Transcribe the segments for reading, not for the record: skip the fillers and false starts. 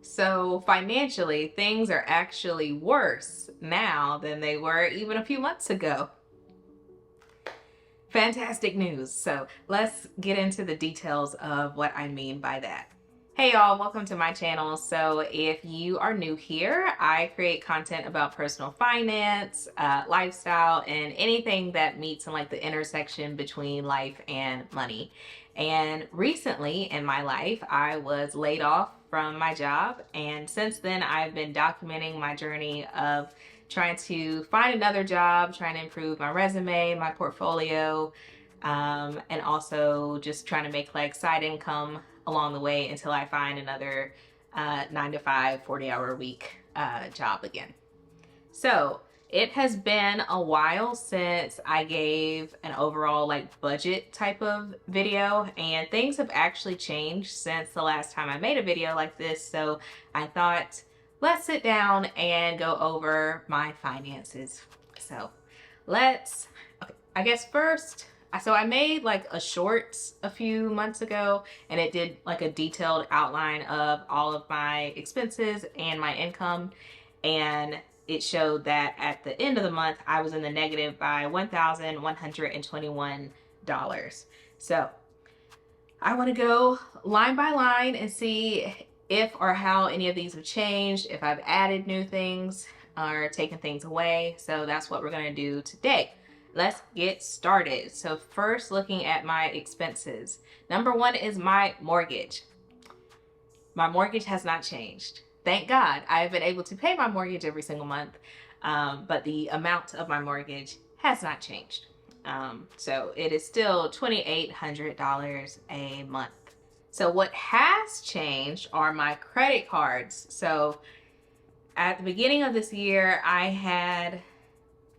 So financially, things are actually worse now than they were even a few months ago. Fantastic news. So let's get into the details of what I mean by that. Hey y'all, welcome to my channel. So if you are new here, I create content about personal finance, lifestyle, and anything that meets in like the intersection between life and money. And recently in my life, I was laid off from my job. And since then, I've been documenting my journey of trying to find another job, trying to improve my resume, my portfolio, and also just trying to make like side income along the way until I find another 9 to 5, 40-hour a week job again. So it has been a while since I gave an overall like budget type of video, and things have actually changed since the last time I made a video like this. So I thought, let's sit down and go over my finances. So okay, I guess first, so I made like a short a few months ago, and it did like a detailed outline of all of my expenses and my income. And it showed that at the end of the month, I was in the negative by $1,121. So I want to go line by line and see if or how any of these have changed, if I've added new things or taken things away. So that's what we're going to do today. Let's get started. So first, looking at my expenses. Number one is my mortgage. My mortgage has not changed. Thank God I have been able to pay my mortgage every single month, but the amount of my mortgage has not changed. So it is still $2,800 a month. So what has changed are my credit cards. So at the beginning of this year, I had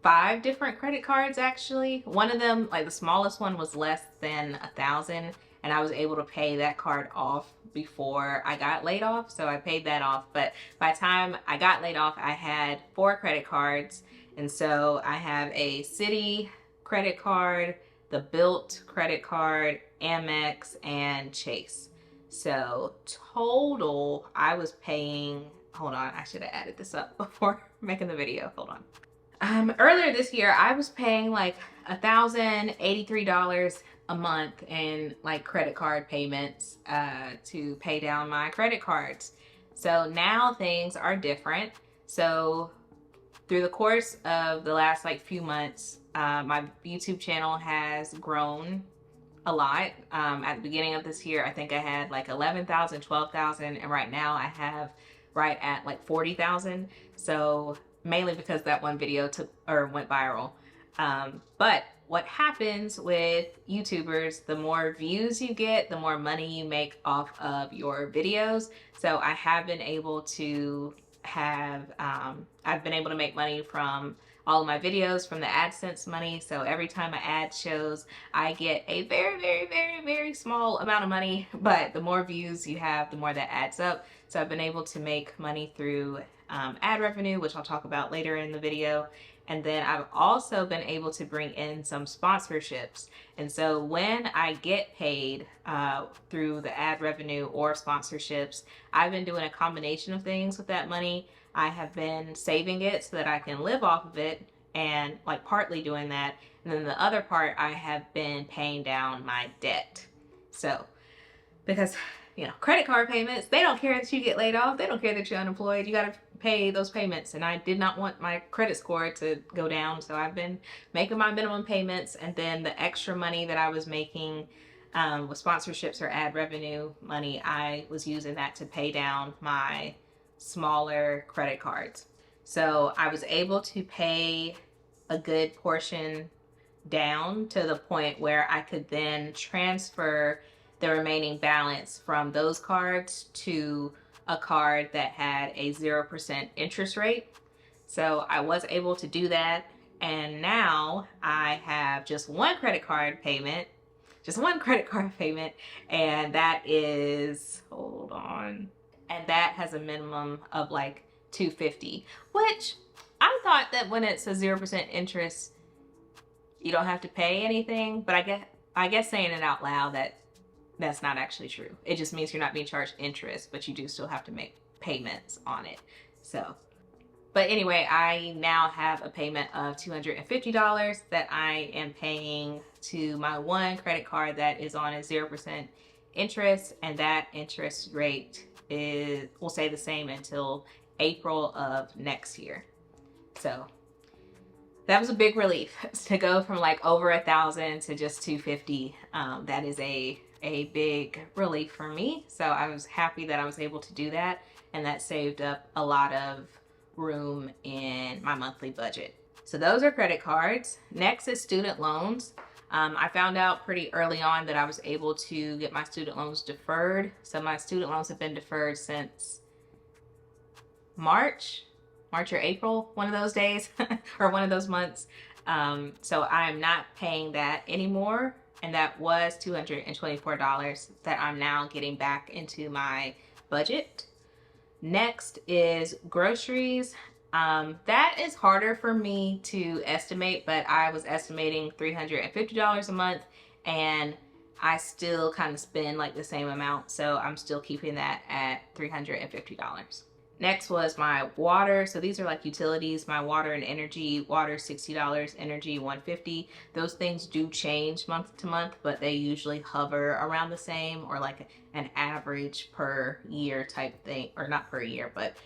5 different credit cards actually. One of them, like the smallest one, was less than 1,000, and I was able to pay that card off before I got laid off. So I paid that off. But by the time I got laid off, I had 4 credit cards. And so I have a Citi credit card, the Bilt credit card, Amex, and Chase. So total, I was paying, hold on, I should have added this up before making the video. Hold on. Earlier this year, I was paying like $1,083 a month in like credit card payments to pay down my credit cards. So now things are different. So through the course of the last like few months, my YouTube channel has grown a lot. At the beginning of this year, I think I had like 11,000, 12,000, and right now I have right at like 40,000. So mainly because that one video went viral. But what happens with YouTubers, the more views you get, the more money you make off of your videos. So I have been able to I've been able to make money from all of my videos, from the AdSense money. So every time an ad shows, I get a very, very, very, very small amount of money, but the more views you have, the more that adds up. So I've been able to make money through ad revenue, which I'll talk about later in the video. And then I've also been able to bring in some sponsorships. And so when I get paid through the ad revenue or sponsorships, I've been doing a combination of things with that money. I have been saving it so that I can live off of it, and like partly doing that. And then the other part, I have been paying down my debt. So because credit card payments, they don't care that you get laid off. They don't care that you're unemployed. You got to pay those payments. And I did not want my credit score to go down. So I've been making my minimum payments. And then the extra money that I was making with sponsorships or ad revenue money, I was using that to pay down my smaller credit cards. So I was able to pay a good portion down to the point where I could then transfer the remaining balance from those cards to a card that had a 0% interest rate. So I was able to do that. And now I have just one credit card payment, and that is, hold on, and that has a minimum of like $250, which I thought that when it's a 0% interest, you don't have to pay anything. But I guess saying it out loud, that's not actually true. It just means you're not being charged interest, but you do still have to payments on it. So, but anyway, I now have a payment of $250 that I am paying to my one credit card that is on a 0% interest, and that interest rate will stay the same until April of next year. So that was a big relief to go from like over 1,000 to just 250. That is a big relief for me. So I was happy that I was able to do that, and that saved up a lot of room in my monthly budget. So those are credit cards. Next is student loans. I found out pretty early on that I was able to get my student loans deferred. So my student loans have been deferred since March or April, one of those days or one of those months. So I'm not paying that anymore. And that was $224 that I'm now getting back into my budget. Next is groceries. That is harder for me to estimate, but I was estimating $350 a month, and I still kind of spend like the same amount. So I'm still keeping that at $350. Next was my water. So these are like utilities, my water and energy. Water $60, energy $150. Those things do change month to month, but they usually hover around the same, or like an average per year type thing, or not per year, but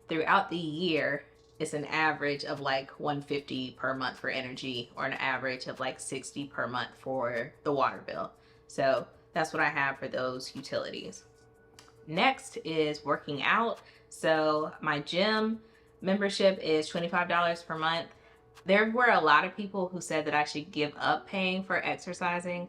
throughout the year, it's an average of like $150 per month for energy, or an average of like $60 per month for the water bill. So that's what I have for those utilities. Next is working out. So my gym membership is $25 per month. There were a lot of people who said that I should give up paying for exercising,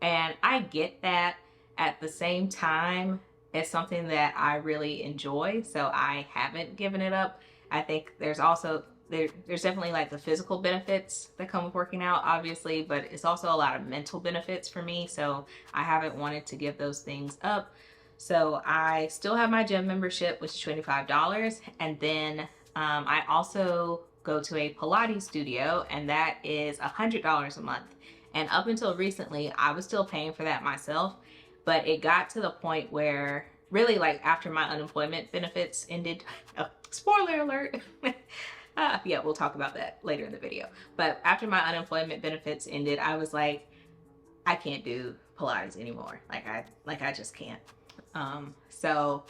and I get that. At the same time, it's something that I really enjoy, so I haven't given it up. I think there's definitely like the physical benefits that come with working out, obviously, but it's also a lot of mental benefits for me, so I haven't wanted to give those things up. So I still have my gym membership, which is $25, and then I also go to a Pilates studio, and that is $100 a month. And up until recently, I was still paying for that myself, but it got to the point where really, like, after my unemployment benefits ended, spoiler alert. Yeah, we'll talk about that later in the video. But after my unemployment benefits ended, I was like, I can't do Pilates anymore. Like I just can't. So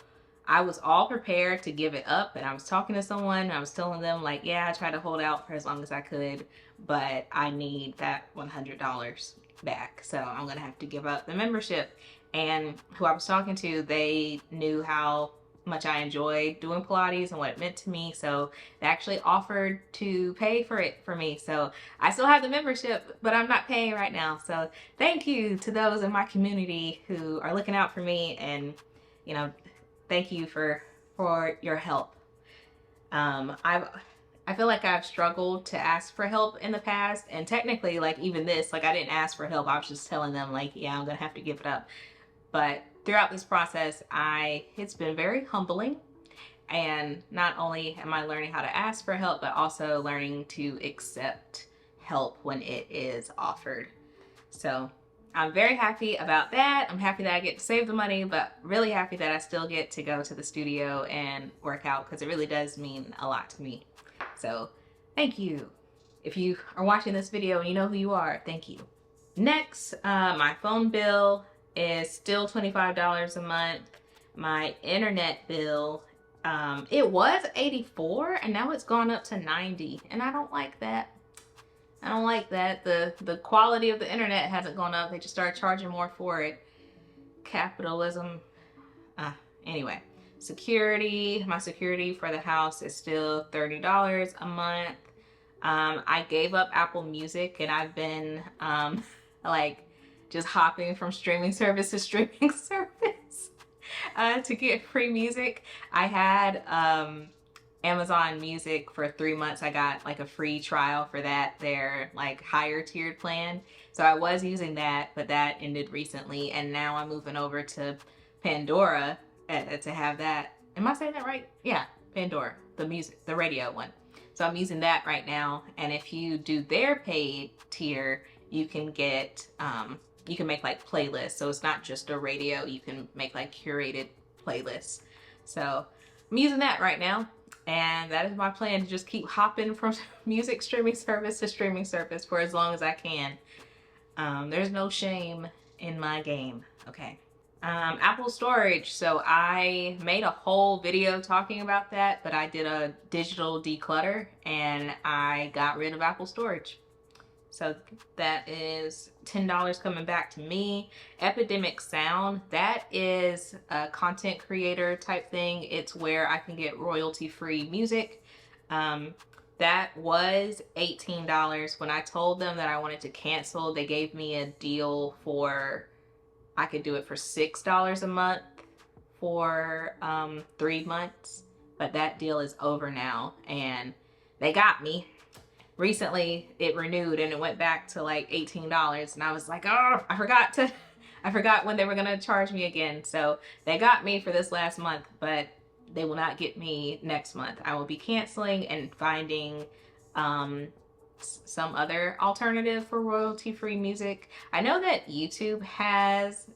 I was all prepared to give it up, and I was talking to someone, and I was telling them like, yeah, I tried to hold out for as long as I could, but I need that $100 back. So I'm going to have to give up the membership. And who I was talking to, they knew how much I enjoyed doing Pilates and what it meant to me. So they actually offered to pay for it for me. So I still have the membership, but I'm not paying right now. So thank you to those in my community who are looking out for me, and, you know, thank you for your help. I feel like I've struggled to ask for help in the past, and technically, like, even this, like, I didn't ask for help. I was just telling them like, yeah, I'm gonna have to give it up. But throughout this process, it's been very humbling, and not only am I learning how to ask for help, but also learning to accept help when it is offered. So I'm very happy about that. I'm happy that I get to save the money, but really happy that I still get to go to the studio and work out, because it really does mean a lot to me. So thank you. If you are watching this video and you know who you are, thank you. Next, my phone bill is still $25 a month. My internet bill, it was $84, and now it's gone up to $90, and I don't like that. I don't like that. The quality of the internet hasn't gone up. They just started charging more for it. Capitalism. Anyway, security. My security for the house is still $30 a month. I gave up Apple Music, and I've been like just hopping from streaming service to streaming service to get free music. I had Amazon Music for 3 months. I got like a free trial for that, their like higher tiered plan. So I was using that, but that ended recently, and now I'm moving over to Pandora to have that. Am I saying that right? Yeah, Pandora, the radio one. So I'm using that right now, and if you do their paid tier, you can get you can make like playlists. So it's not just a radio, you can make like curated playlists. So I'm using that right now. And that is my plan, to just keep hopping from music streaming service to streaming service for as long as I can. There's no shame in my game, okay? Apple storage. So I made a whole video talking about that, but I did a digital declutter and I got rid of Apple storage. So that is $10 coming back to me. Epidemic Sound, that is a content creator type thing. It's where I can get royalty-free music. That was $18. When I told them that I wanted to cancel, they gave me a deal for, I could do it for $6 a month for 3 months. But that deal is over now and they got me. Recently it renewed and it went back to like $18 and I was like, oh, I forgot when they were gonna charge me again. So they got me for this last month, but they will not get me next month. I will be canceling and finding some other alternative for royalty-free music. I know that YouTube has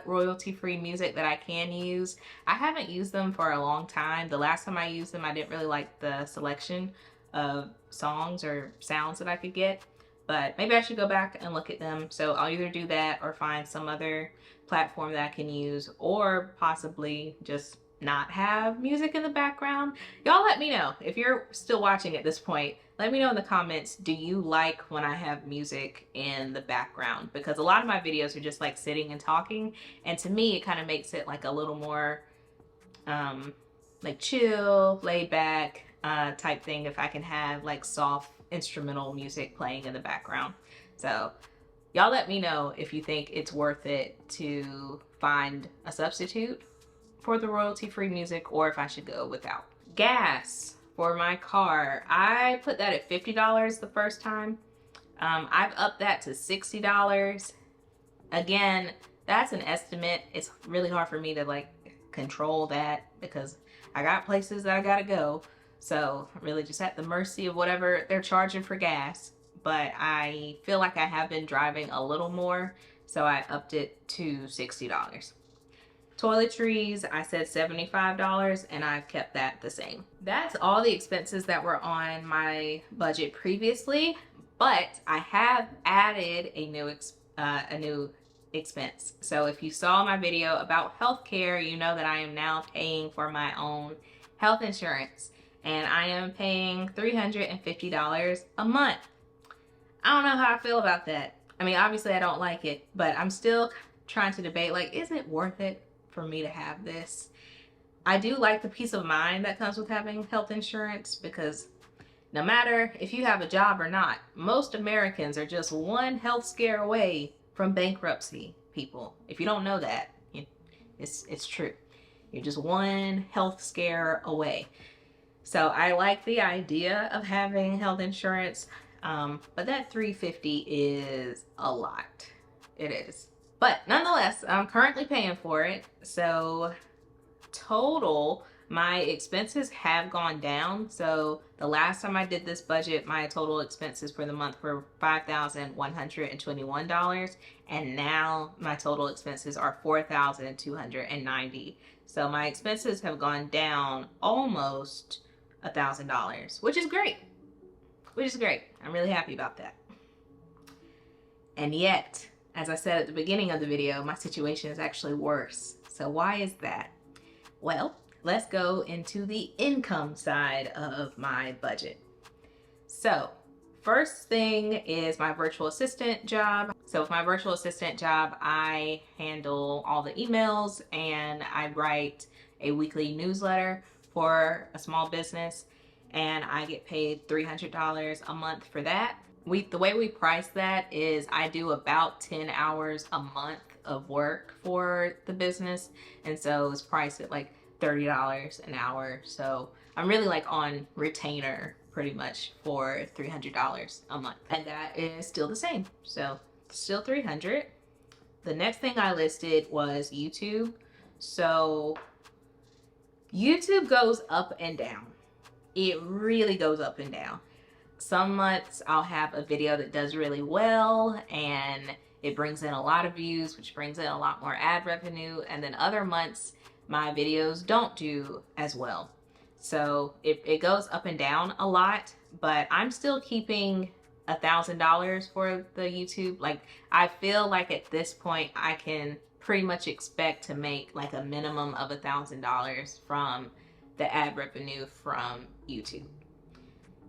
royalty-free music that I can use. I haven't used them for a long time. The last time I used them, I didn't really like the selection of songs or sounds that I could get, but maybe I should go back and look at them. So I'll either do that or find some other platform that I can use, or possibly just not have music in the background. Y'all let me know if you're still watching at this point. Let me know in the comments, do you like when I have music in the background? Because a lot of my videos are just like sitting and talking, and to me it kind of makes it like a little more like chill, laid back type thing if I can have like soft instrumental music playing in the background. So y'all let me know if you think it's worth it to find a substitute for the royalty-free music, or if I should go without. Gas for my car, I put that at $50 the first time. I've upped that to $60. Again, that's an estimate. It's really hard for me to like control that because I got places that I gotta go. So I'm really just at the mercy of whatever they're charging for gas. But I feel like I have been driving a little more, so I upped it to $60. Toiletries, I said $75 and I've kept that the same. That's all the expenses that were on my budget previously, but I have added a new expense. So if you saw my video about healthcare, you know that I am now paying for my own health insurance, and I am paying $350 a month. I don't know how I feel about that. I mean, obviously I don't like it, but I'm still trying to debate, like, is it worth it for me to have this? I do like the peace of mind that comes with having health insurance, because no matter if you have a job or not, most Americans are just one health scare away from bankruptcy, people. If you don't know that, it's true. You're just one health scare away. So I like the idea of having health insurance, but that $350 is a lot. It is. But nonetheless, I'm currently paying for it. So total, my expenses have gone down. So the last time I did this budget, my total expenses for the month were $5,121. And now my total expenses are $4,290. So my expenses have gone down almost $1,000, which is great. I'm really happy about that. And yet, as I said at the beginning of the video, my situation is actually worse. So why is that? Well, let's go into the income side of my budget. So first thing is my virtual assistant job. So with my virtual assistant job, I handle all the emails and I write a weekly newsletter for a small business, and I get paid $300 a month for that. The way we price that is I do about 10 hours a month of work for the business, and so it's priced at like $30 an hour. So I'm really like on retainer pretty much for $300 a month, and that is still the same. So still $300. The next thing I listed was YouTube. So YouTube goes up and down. It really goes up and down. Some months I'll have a video that does really well and it brings in a lot of views, which brings in a lot more ad revenue. And then other months, my videos don't do as well. So it goes up and down a lot, but I'm still keeping $1,000 for the YouTube. Like, I feel like at this point I can pretty much expect to make like a minimum of $1,000 from the ad revenue from YouTube.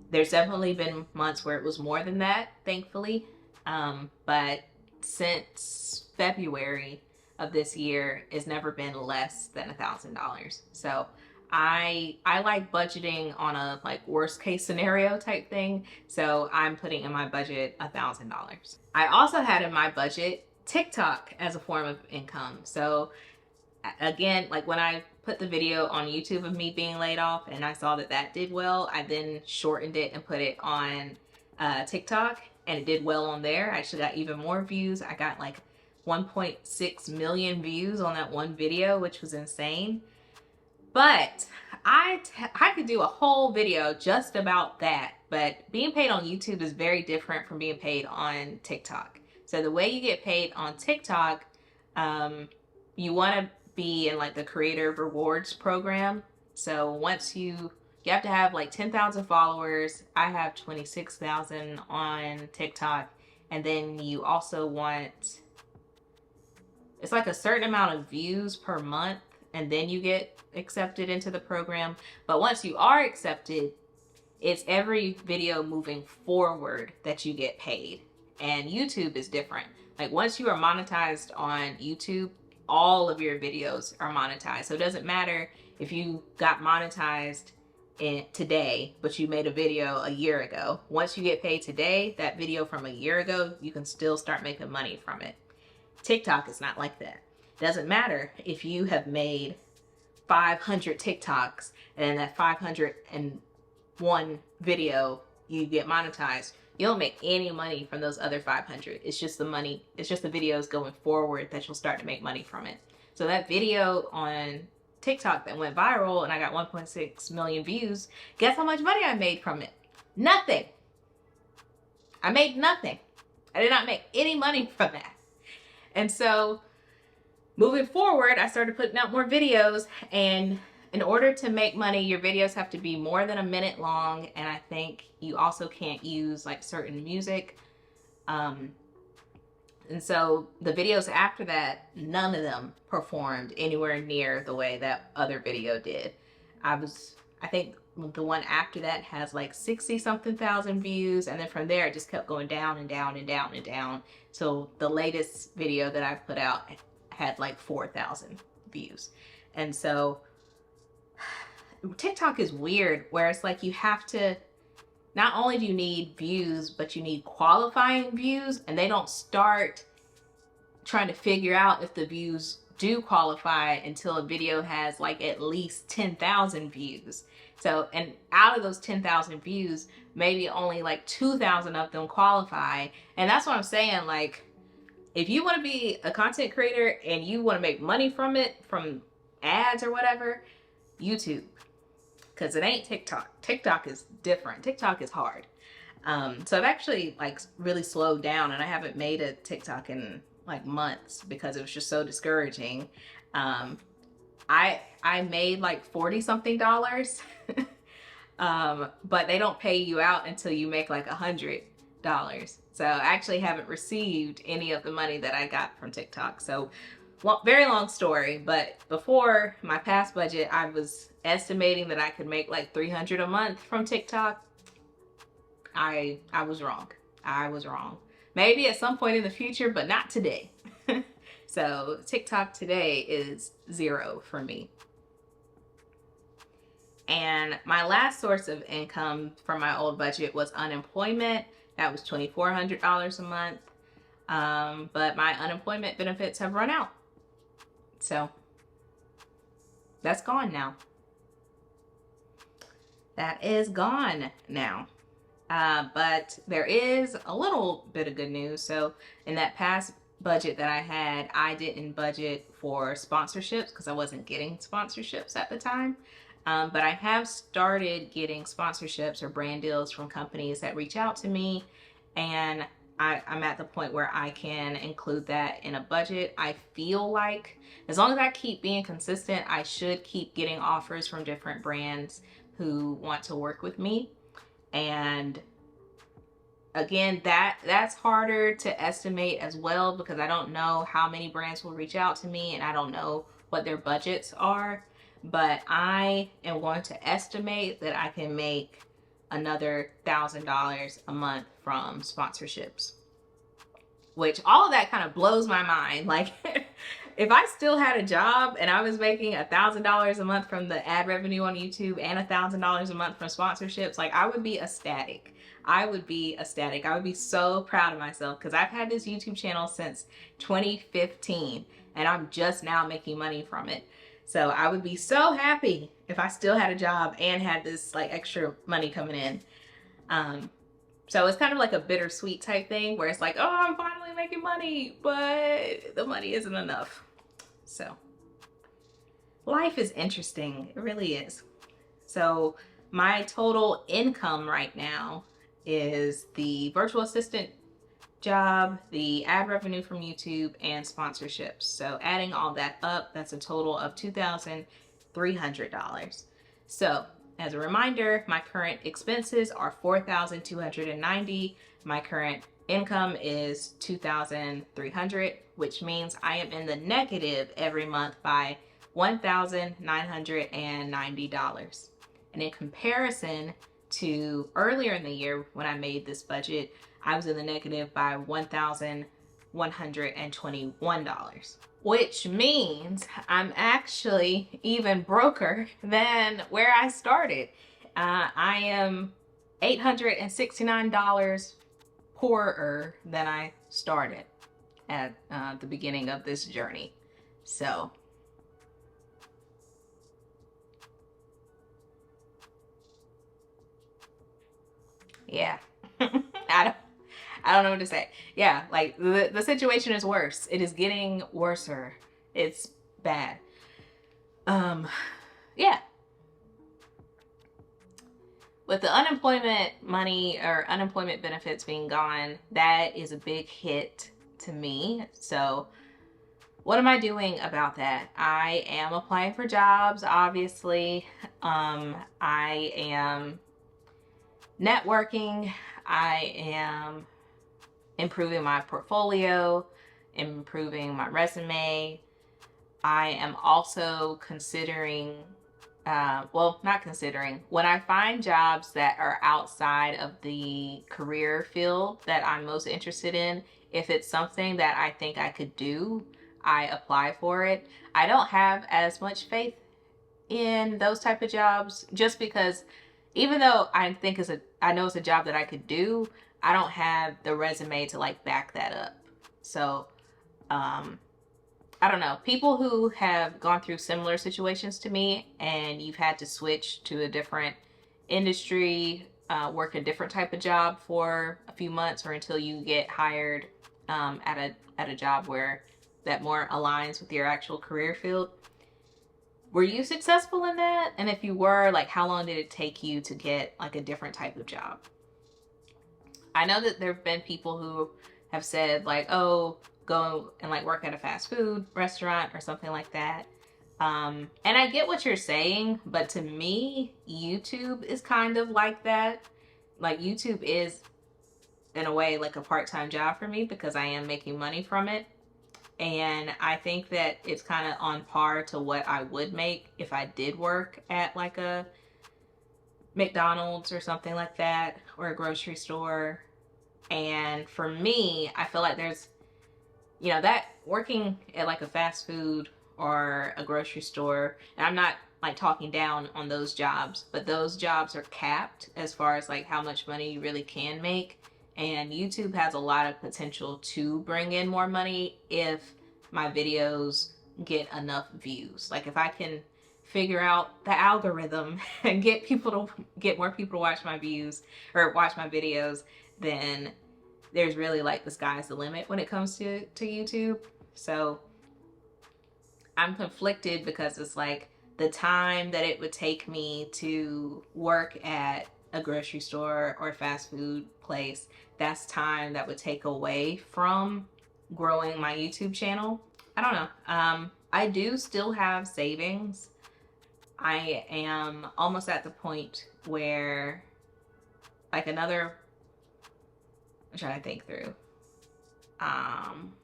There's definitely been months where it was more than that, thankfully. But since February of this year, it's never been less than $1,000. So I like budgeting on a like worst case scenario type thing. So I'm putting in my budget $1,000. I also had in my budget TikTok as a form of income. So again, like when I put the video on YouTube of me being laid off and I saw that that did well, I then shortened it and put it on TikTok, and it did well on there. I actually got even more views. I got like 1.6 million views on that one video, which was insane. But I could do a whole video just about that. But being paid on YouTube is very different from being paid on TikTok. So the way you get paid on TikTok, you want to be in like the creator rewards program. So once you have to have like 10,000 followers. I have 26,000 on TikTok. And then you also want, it's like a certain amount of views per month, and then you get accepted into the program. But once you are accepted, it's every video moving forward that you get paid. And YouTube is different. Like once you are monetized on YouTube, all of your videos are monetized. So it doesn't matter if you got monetized today, but you made a video a year ago. Once you get paid today, that video from a year ago, you can still start making money from it. TikTok is not like that. It doesn't matter if you have made 500 TikToks and that 501 video you get monetized. You don't make any money from those other 500. It's just the money, it's just the videos going forward that you'll start to make money from it. So that video on TikTok that went viral and I got 1.6 million views, guess how much money I made from it? Nothing. I made nothing. I did not make any money from that. And so moving forward, I started putting out more videos, and in order to make money, your videos have to be more than a minute long, and I think you also can't use like certain music. And so the videos after that, none of them performed anywhere near the way that other video did. I think the one after that has like 60 something thousand views, and then from there it just kept going down and down and down and down. So the latest video that I put out had like 4,000 views. And so TikTok is weird, where it's like you have to, not only do you need views, but you need qualifying views, and they don't start trying to figure out if the views do qualify until a video has like at least 10,000 views. So, and out of those 10,000 views, maybe only like 2,000 of them qualify. And that's what I'm saying. Like, if you want to be a content creator and you want to make money from it, from ads or whatever, YouTube. Because it ain't TikTok. TikTok is different. TikTok is hard. So I've actually like really slowed down, and I haven't made a TikTok in like months because it was just so discouraging. I made like 40 something dollars, but they don't pay you out until you make like $100. So I actually haven't received any of the money that I got from TikTok. So very long story, but before my past budget, I was estimating that I could make like $300 a month from TikTok. I was wrong. I was wrong. Maybe at some point in the future, but not today. So TikTok today is $0 for me. And my last source of income from my old budget was unemployment. That was $2,400 a month. But my unemployment benefits have run out. So that's gone now. That is gone now. But there is a little bit of good news. So in that past budget that I had, I didn't budget for sponsorships because I wasn't getting sponsorships at the time. But I have started getting sponsorships or brand deals from companies that reach out to me. And I'm at the point where I can include that in a budget. I feel like as long as I keep being consistent, I should keep getting offers from different brands who want to work with me. And again, that's harder to estimate as well, because I don't know how many brands will reach out to me and I don't know what their budgets are. But I am going to estimate that I can make another $1,000 a month from sponsorships, which all of that kind of blows my mind. Like, if I still had a job and I was making $1,000 a month from the ad revenue on YouTube and $1,000 a month from sponsorships, like, I would be ecstatic. I would be ecstatic. I would be so proud of myself, because I've had this YouTube channel since 2015 and I'm just now making money from it. So I would be so happy if I still had a job and had this like extra money coming in. So it's kind of like a bittersweet type thing where it's like, oh, I'm finally making money, but the money isn't enough. So life is interesting. It really is. So my total income right now is the virtual assistant job, the ad revenue from YouTube, and sponsorships. So adding all that up, that's a total of $2,300. So as a reminder, my current expenses are $4,290. My current income is $2,300, which means I am in the negative every month by $1,990. And in comparison to earlier in the year when I made this budget, I was in the negative by $1,121, which means I'm actually even broker than where I started. I am $869 poorer than I started at the beginning of this journey. So yeah. I don't know what to say. Yeah, like the situation is worse. It is getting worser. It's bad. Yeah. With the unemployment money or unemployment benefits being gone, that is a big hit to me. So what am I doing about that? I am applying for jobs, obviously. I am networking. I am improving my portfolio, improving my resume. I am also considering, not considering, when I find jobs that are outside of the career field that I'm most interested in, if it's something that I think I could do, I apply for it. I don't have as much faith in those type of jobs, just because even though I know it's a job that I could do, I don't have the resume to like back that up. So, I don't know. People who have gone through similar situations to me and you've had to switch to a different industry, work a different type of job for a few months or until you get hired at a job where that more aligns with your actual career field. Were you successful in that? And if you were, like, how long did it take you to get like a different type of job? I know that there have been people who have said like, oh, go and like work at a fast food restaurant or something like that. And I get what you're saying, but to me, YouTube is kind of like that. Like, YouTube is in a way like a part-time job for me because I am making money from it. And I think that it's kind of on par to what I would make if I did work at like a McDonald's or something like that, or a grocery store. And for me, I feel like there's, that working at like a fast food or a grocery store, and I'm not like talking down on those jobs, but those jobs are capped as far as like how much money you really can make. And YouTube has a lot of potential to bring in more money if my videos get enough views. Like, if I can figure out the algorithm and get more people to watch my views or watch my videos, then there's really like the sky's the limit when it comes to YouTube. So I'm conflicted because it's like the time that it would take me to work at a grocery store or fast food place, that's time that would take away from growing my YouTube channel. I don't know. I do still have savings. I am almost at the point where, like, I'm trying to think through.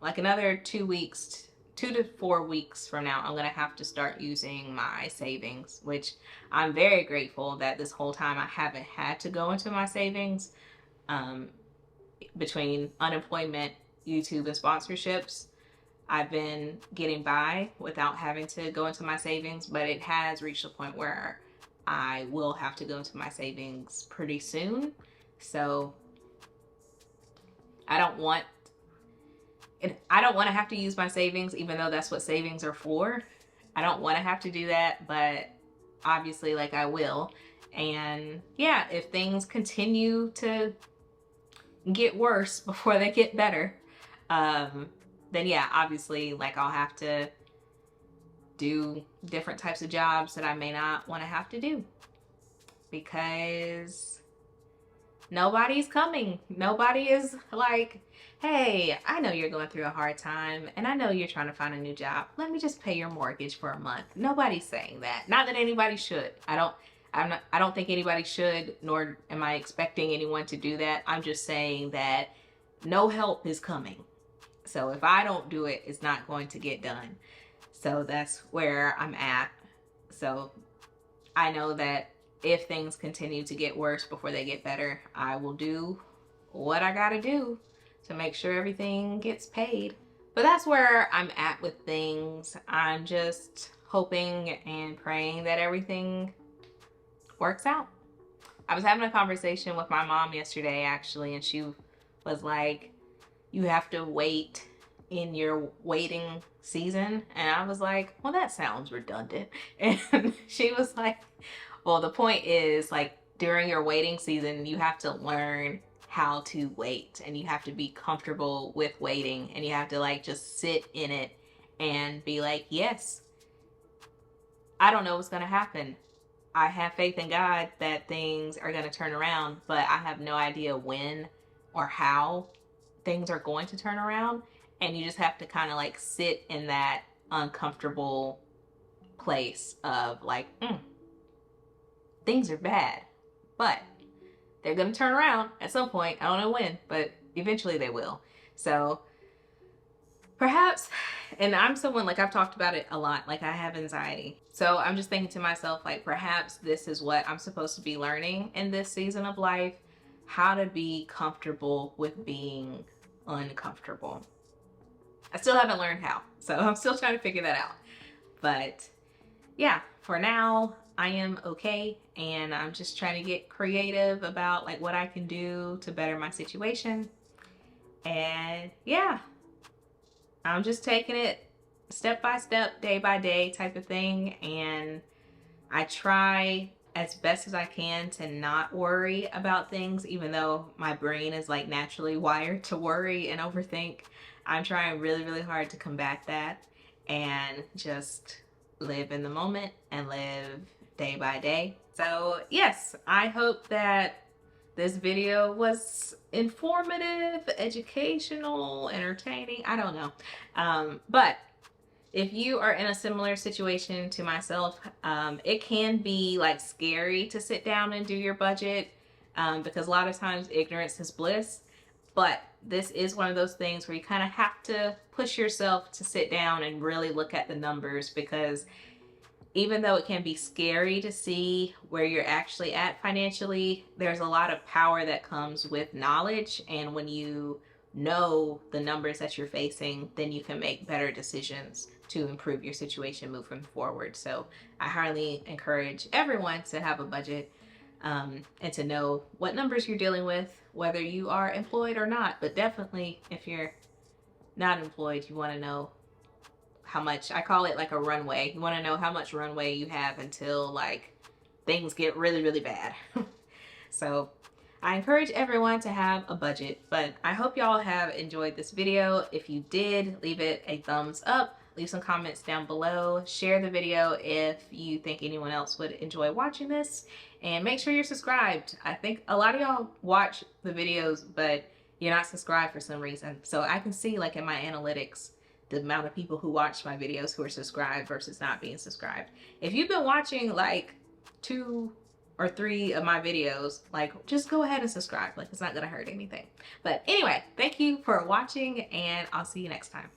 Like another 2 weeks, 2 to 4 weeks from now, I'm gonna have to start using my savings, which I'm very grateful that this whole time I haven't had to go into my savings. Between unemployment, YouTube, and sponsorships, I've been getting by without having to go into my savings, but it has reached a point where I will have to go into my savings pretty soon. So I don't want to have to use my savings, even though that's what savings are for. I don't want to have to do that, but obviously, like, I will. And yeah, if things continue to get worse before they get better, then yeah, obviously, like, I'll have to do different types of jobs that I may not want to have to do, because nobody's coming. Nobody is like, hey, I know you're going through a hard time and I know you're trying to find a new job. Let me just pay your mortgage for a month. Nobody's saying that. Not that anybody should. I don't think anybody should, nor am I expecting anyone to do that. I'm just saying that no help is coming. So if I don't do it, it's not going to get done. So that's where I'm at. So I know that if things continue to get worse before they get better, I will do what I gotta do to make sure everything gets paid. But that's where I'm at with things. I'm just hoping and praying that everything works out. I was having a conversation with my mom yesterday, actually, and she was like, you have to wait in your waiting season. And I was like, well, that sounds redundant. And she was like, well, the point is, like, during your waiting season, you have to learn how to wait, and you have to be comfortable with waiting, and you have to, like, just sit in it and be like, yes, I don't know what's going to happen. I have faith in God that things are going to turn around, but I have no idea when or how things are going to turn around. And you just have to kind of, like, sit in that uncomfortable place of, like, things are bad, but they're going to turn around at some point. I don't know when, but eventually they will. So perhaps, and I'm someone, like, I've talked about it a lot, like, I have anxiety. So I'm just thinking to myself, like, perhaps this is what I'm supposed to be learning in this season of life, how to be comfortable with being uncomfortable. I still haven't learned how, so I'm still trying to figure that out. But yeah, for now, I am okay, and I'm just trying to get creative about, like, what I can do to better my situation. And yeah, I'm just taking it step by step, day by day type of thing. And I try as best as I can to not worry about things, even though my brain is, like, naturally wired to worry and overthink. I'm trying really, really hard to combat that and just live in the moment and live day by day. So yes, I hope that this video was informative, educational, entertaining. I don't know. But if you are in a similar situation to myself, it can be, like, scary to sit down and do your budget, because a lot of times ignorance is bliss. But this is one of those things where you kind of have to push yourself to sit down and really look at the numbers, because even though it can be scary to see where you're actually at financially, there's a lot of power that comes with knowledge. And when you know the numbers that you're facing, then you can make better decisions to improve your situation moving forward. So I highly encourage everyone to have a budget, and to know what numbers you're dealing with, whether you are employed or not. But definitely, if you're not employed, you want to know how much, I call it like a runway. You want to know how much runway you have until, like, things get really, really bad. So I encourage everyone to have a budget. But I hope y'all have enjoyed this video. If you did, leave it a thumbs up. leave some comments down below. Share the video if you think anyone else would enjoy watching this. And make sure you're subscribed. I think a lot of y'all watch the videos, but you're not subscribed for some reason. So I can see like in my analytics, the amount of people who watch my videos who are subscribed versus not being subscribed. If you've been watching like 2 or 3 of my videos, like just go ahead and subscribe. Like it's not gonna hurt anything. But anyway, thank you for watching and I'll see you next time.